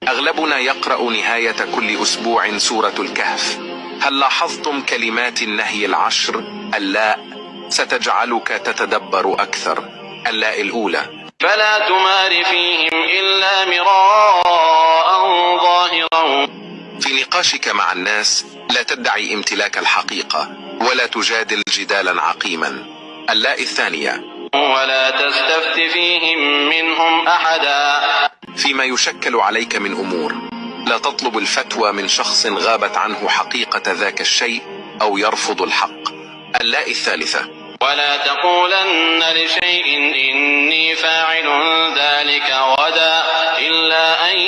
أغلبنا يقرأ نهاية كل أسبوع سورة الكهف. هل لاحظتم كلمات النهي العشر؟ اللاء ستجعلك تتدبر أكثر. اللاء الأولى: فلا تمار فيهم إلا مراء ظاهرا. في نقاشك مع الناس لا تدعي امتلاك الحقيقة ولا تجادل جدالا عقيما. اللاء الثانية: ولا تستفت فيهم منهم أحدا. فيما يشكل عليك من أمور لا تطلب الفتوى من شخص غابت عنه حقيقة ذاك الشيء أو يرفض الحق. اللاء الثالثة: ولا تقولن لشيء إني فاعل ذلك غدا إلا أن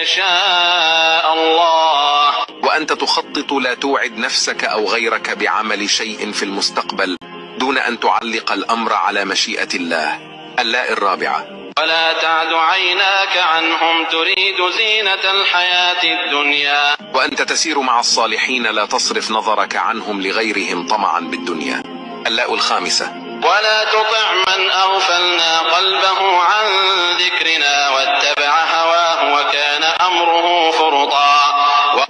يشاء الله. وأنت تخطط لا توعد نفسك أو غيرك بعمل شيء في المستقبل دون أن تعلق الأمر على مشيئة الله. اللاء الرابعة: ولا تعد عيناك عنهم تريد زينة الحياة الدنيا. وأنت تسير مع الصالحين لا تصرف نظرك عنهم لغيرهم طمعا بالدنيا. اللاء الخامسة: ولا تطع من أغفلنا قلبه عن ذكرنا واتبع هواه وكان أمره فرطا.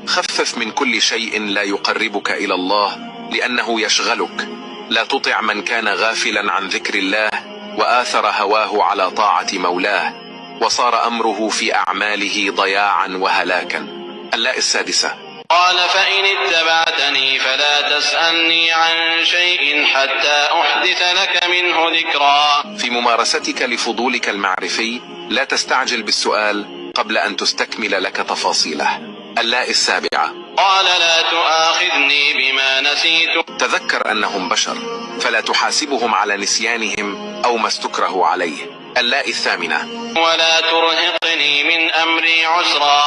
خفف من كل شيء لا يقربك إلى الله لأنه يشغلك. لا تطع من كان غافلا عن ذكر الله وآثر هواه على طاعة مولاه وصار أمره في أعماله ضياعا وهلاكا. اللاء السادسة: قال فإن اتبعتني فلا تسألني عن شيء حتى أحدث لك منه ذكرا. في ممارستك لفضولك المعرفي لا تستعجل بالسؤال قبل أن تستكمل لك تفاصيله. اللاء السابعة: قال لا تؤاخذني بما نسيت. تذكر أنهم بشر فلا تحاسبهم على نسيانهم أو ما استكرهوا عليه. اللاء الثامنة: ولا ترهقني من أمري عسرا.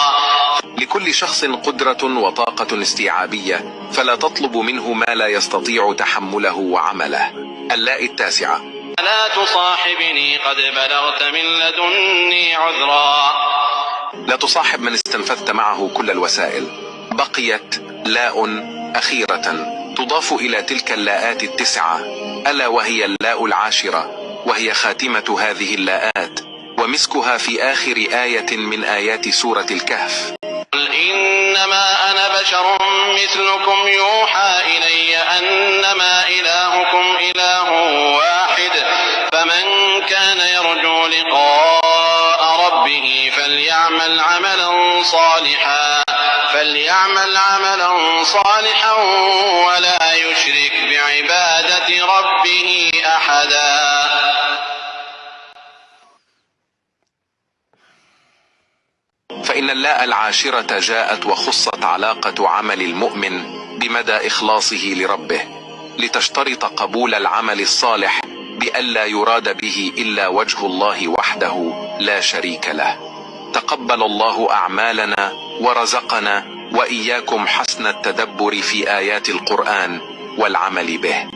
لكل شخص قدرة وطاقة استيعابية فلا تطلب منه ما لا يستطيع تحمله وعمله. اللاء التاسعة: لا تصاحبني قد بلغت من لدني عذرا. لا تصاحب من استنفذت معه كل الوسائل. بقيت لاء أخيرة تضاف إلى تلك اللاءات التسعة ألا وهي اللاء العاشرة، وهي خاتمة هذه اللاءات ومسكها في آخر آية من آيات سورة الكهف. قل إنما أنا بشر مثلكم يوحى إلي أنما إلهكم إله واحد فمن كان يرجو لقاء ربه فليعمل عملا صالحا ولا يشرك بعبادة ربه أحدا. فإن اللاء العاشرة جاءت وخصت علاقة عمل المؤمن بمدى إخلاصه لربه لتشترط قبول العمل الصالح بألا يراد به إلا وجه الله وحده لا شريك له. تقبل الله أعمالنا ورزقنا وإياكم حسن التدبر في آيات القرآن والعمل به.